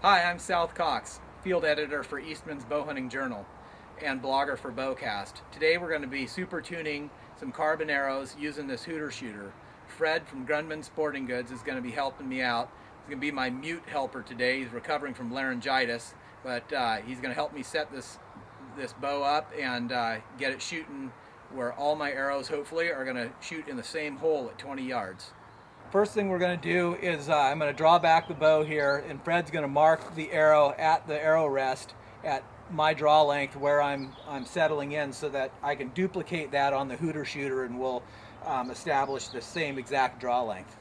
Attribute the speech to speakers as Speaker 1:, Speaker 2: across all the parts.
Speaker 1: Hi, I'm South Cox, field editor for Eastman's Bowhunting Journal and blogger for BowCast. Today we're going to be super tuning some carbon arrows using this Hooter Shooter. Fred from Grundman Sporting Goods is going to be helping me out. He's going to be my mute helper today. He's recovering from laryngitis, but he's going to help me set this bow up and get it shooting where all my arrows hopefully are going to shoot in the same hole at 20 yards. First thing we're going to do is I'm going to draw back the bow here, and Fred's going to mark the arrow at the arrow rest at my draw length where I'm settling in, so that I can duplicate that on the Hooter Shooter and we'll establish the same exact draw length.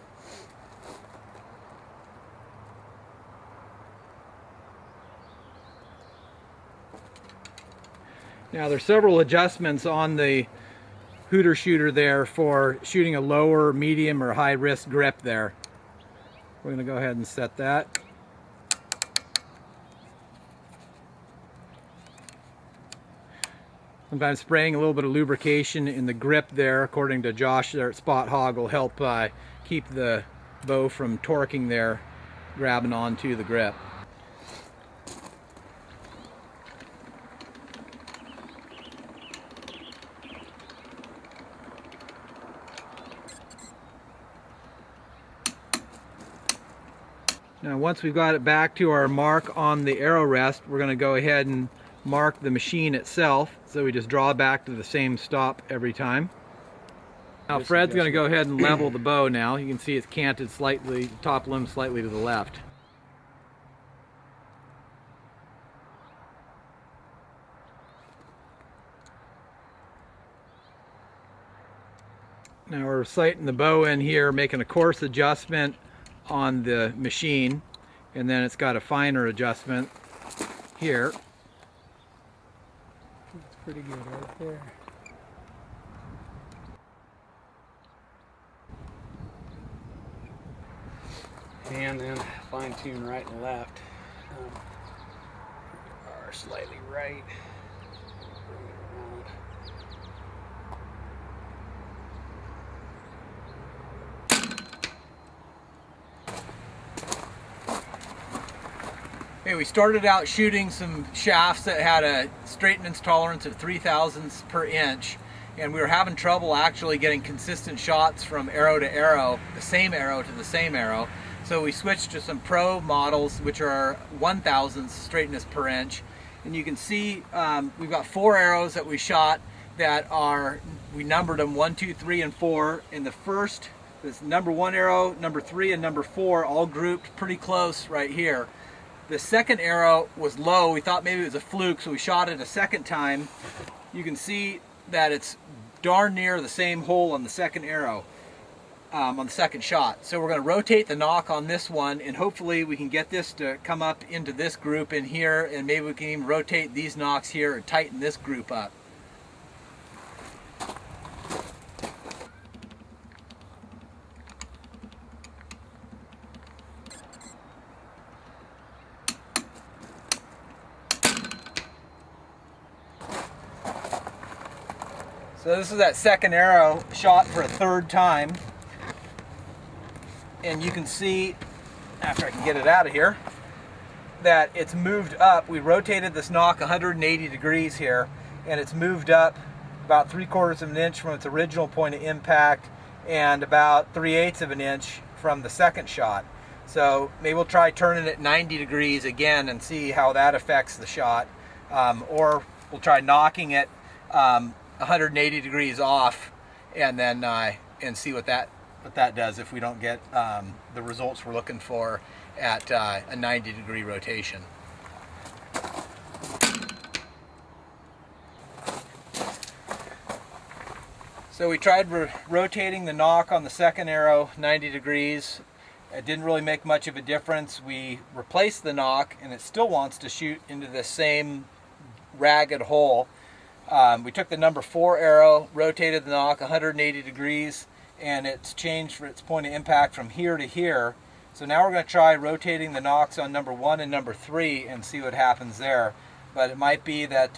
Speaker 1: Now there's several adjustments on the Hooter Shooter there for shooting a lower, medium, or high risk grip there. We're going to go ahead and set that. Sometimes spraying a little bit of lubrication in the grip there, according to Josh there at Spot Hogg, will help keep the bow from torquing there, grabbing onto the grip. Now once we've got it back to our mark on the arrow rest, we're going to go ahead and mark the machine itself. So we just draw back to the same stop every time. Now Fred's going to go ahead and level the bow now. You can see it's canted slightly, top limb slightly to the left. Now we're sighting the bow in here, making a coarse adjustment on the machine, and then it's got a finer adjustment here.
Speaker 2: That's pretty good right there. And then fine tune right and left. Or slightly right. Bring it around.
Speaker 1: Okay, we started out shooting some shafts that had a straightness tolerance of 0.003 per inch, and we were having trouble actually getting consistent shots from arrow to arrow, the same arrow to the same arrow. So we switched to some pro models, which are 1/1000th straightness per inch. And you can see we've got 4 arrows that we shot that are, we numbered them 1, 2, 3, and 4. And the first, this number 1 arrow, number 3, and number 4 all grouped pretty close right here. The second arrow was low. We thought maybe it was a fluke, so we shot it a second time. You can see that it's darn near the same hole on the second arrow, on the second shot. So we're going to rotate the nock on this one, and hopefully we can get this to come up into this group in here, and maybe we can even rotate these nocks here and tighten this group up. So this is that second arrow shot for a third time. And you can see, after I can get it out of here, that it's moved up. We rotated this nock 180 degrees here, and it's moved up about 3/4 of an inch from its original point of impact and about 3/8 of an inch from the second shot. So maybe we'll try turning it 90 degrees again and see how that affects the shot. Or we'll try knocking it 180 degrees off, and then and see what that does if we don't get the results we're looking for at a 90-degree rotation. So we tried rotating the nock on the second arrow 90 degrees. It didn't really make much of a difference. We replaced the nock, and it still wants to shoot into the same ragged hole. We took the number 4 arrow, rotated the nock 180 degrees, and it's changed for its point of impact from here to here. So now we're going to try rotating the nocks on number 1 and number 3 and see what happens there. But it might be that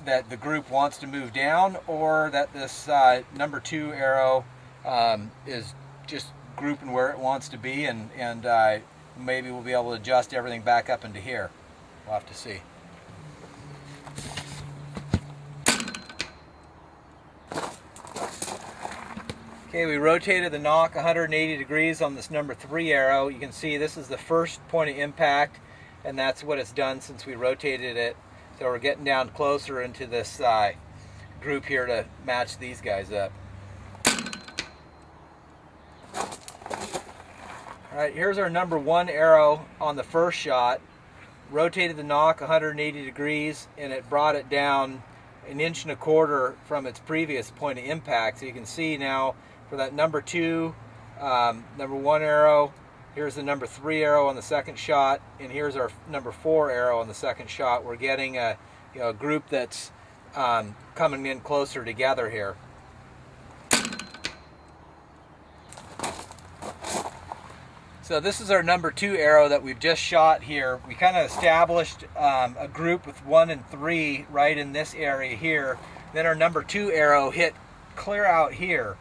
Speaker 1: that the group wants to move down, or that this number 2 arrow is just grouping where it wants to be, and maybe we'll be able to adjust everything back up into here. We'll have to see. Okay, we rotated the Nock 180 degrees on this number 3 arrow. You can see this is the first point of impact, and that's what it's done since we rotated it. So we're getting down closer into this group here to match these guys up. Alright, here's our number 1 arrow on the first shot. Rotated the Nock 180 degrees, and it brought it down 1.25 inches from its previous point of impact. So you can see now for that number 2, number 1 arrow, here's the number 3 arrow on the second shot, and here's our number 4 arrow on the second shot. We're getting a group that's coming in closer together here. So this is our number 2 arrow that we've just shot here. We kind of established a group with 1 and 3 right in this area here. Then our number 2 arrow hit clear out here.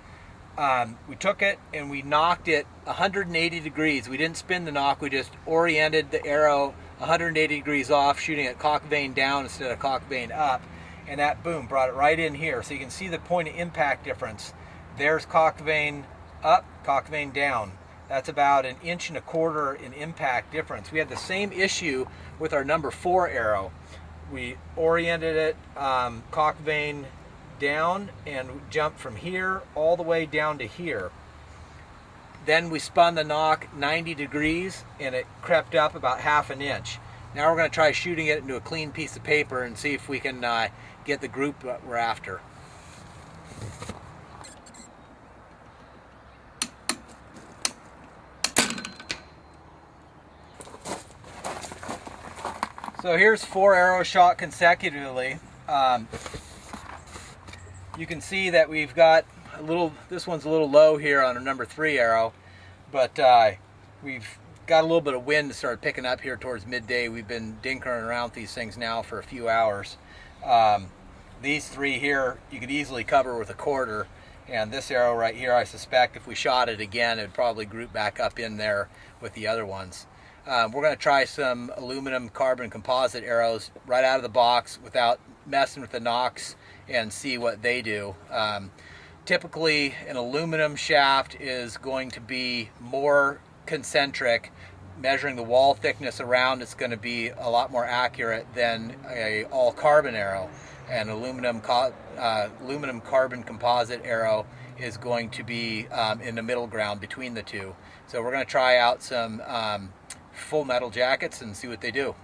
Speaker 1: We took it and we knocked it 180 degrees. We didn't spin the Nock, we just oriented the arrow 180 degrees off, shooting it cock vein down instead of cock vein up. And that, boom, brought it right in here. So you can see the point of impact difference. There's cock vein up, cock vein down. That's about 1.25 inches in impact difference. We had the same issue with our number 4 arrow. We oriented it cock vein down and jumped from here all the way down to here. Then we spun the Nock 90 degrees and it crept up about 1/2 inch. Now we're going to try shooting it into a clean piece of paper and see if we can get the group that we're after. So here's 4 arrows shot consecutively. You can see that we've got a little, this one's a little low here on our number 3 arrow, but we've got a little bit of wind that started picking up here towards midday. We've been dinkering around with these things now for a few hours. These 3 here you could easily cover with a 1/4, and this arrow right here, I suspect if we shot it again, it'd probably group back up in there with the other ones. We're going to try some aluminum carbon composite arrows right out of the box without messing with the Nocks and see what they do. Typically an aluminum shaft is going to be more concentric. Measuring the wall thickness around, it's going to be a lot more accurate than a all carbon arrow. An aluminum carbon composite arrow is going to be in the middle ground between the two. So we're going to try out some full metal jackets and see what they do.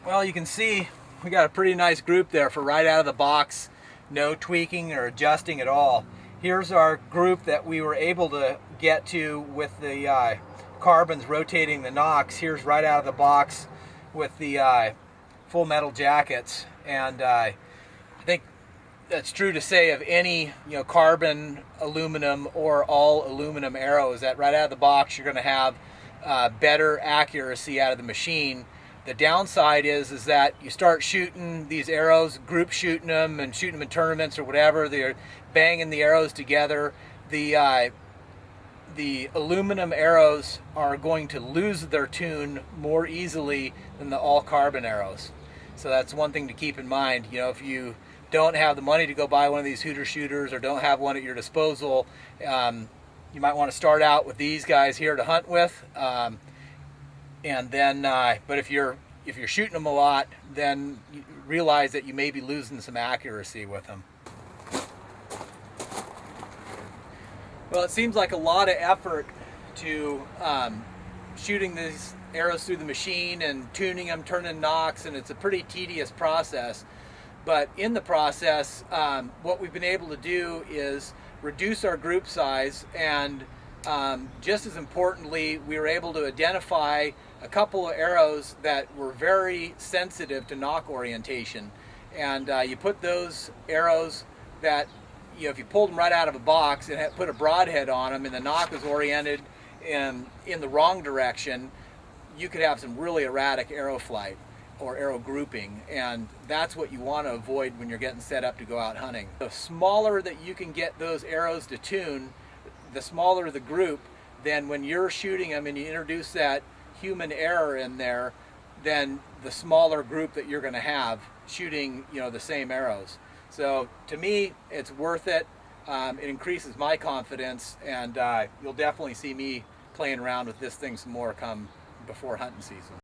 Speaker 1: Well, you can see we got a pretty nice group there for right out of the box, no tweaking or adjusting at all. Here's our group that we were able to get to with the carbons rotating the Nocks. Here's right out of the box with the full metal jackets, and I think that's true to say of any carbon, aluminum, or all aluminum arrows, that right out of the box you're going to have better accuracy out of the machine. The downside is that you start shooting these arrows, group shooting them and shooting them in tournaments or whatever, they're banging the arrows together. The aluminum arrows are going to lose their tune more easily than the all carbon arrows. So that's one thing to keep in mind. If you don't have the money to go buy one of these Hooter Shooters or don't have one at your disposal, you might want to start out with these guys here to hunt with. And then, but if you're shooting them a lot, then you realize that you may be losing some accuracy with them. Well, it seems like a lot of effort to shooting these arrows through the machine and tuning them, turning Nocks, and it's a pretty tedious process. But in the process, what we've been able to do is reduce our group size, and just as importantly, we were able to identify a couple of arrows that were very sensitive to Nock orientation. And you put those arrows that, if you pulled them right out of a box and had put a broadhead on them and the Nock was oriented in the wrong direction, you could have some really erratic arrow flight. or arrow grouping, and that's what you want to avoid when you're getting set up to go out hunting. The smaller that you can get those arrows to tune, the smaller the group, then when you're shooting them and you introduce that human error in there, then the smaller group that you're going to have shooting, you know, the same arrows. So to me, it's worth it. It increases my confidence, and you'll definitely see me playing around with this thing some more come before hunting season.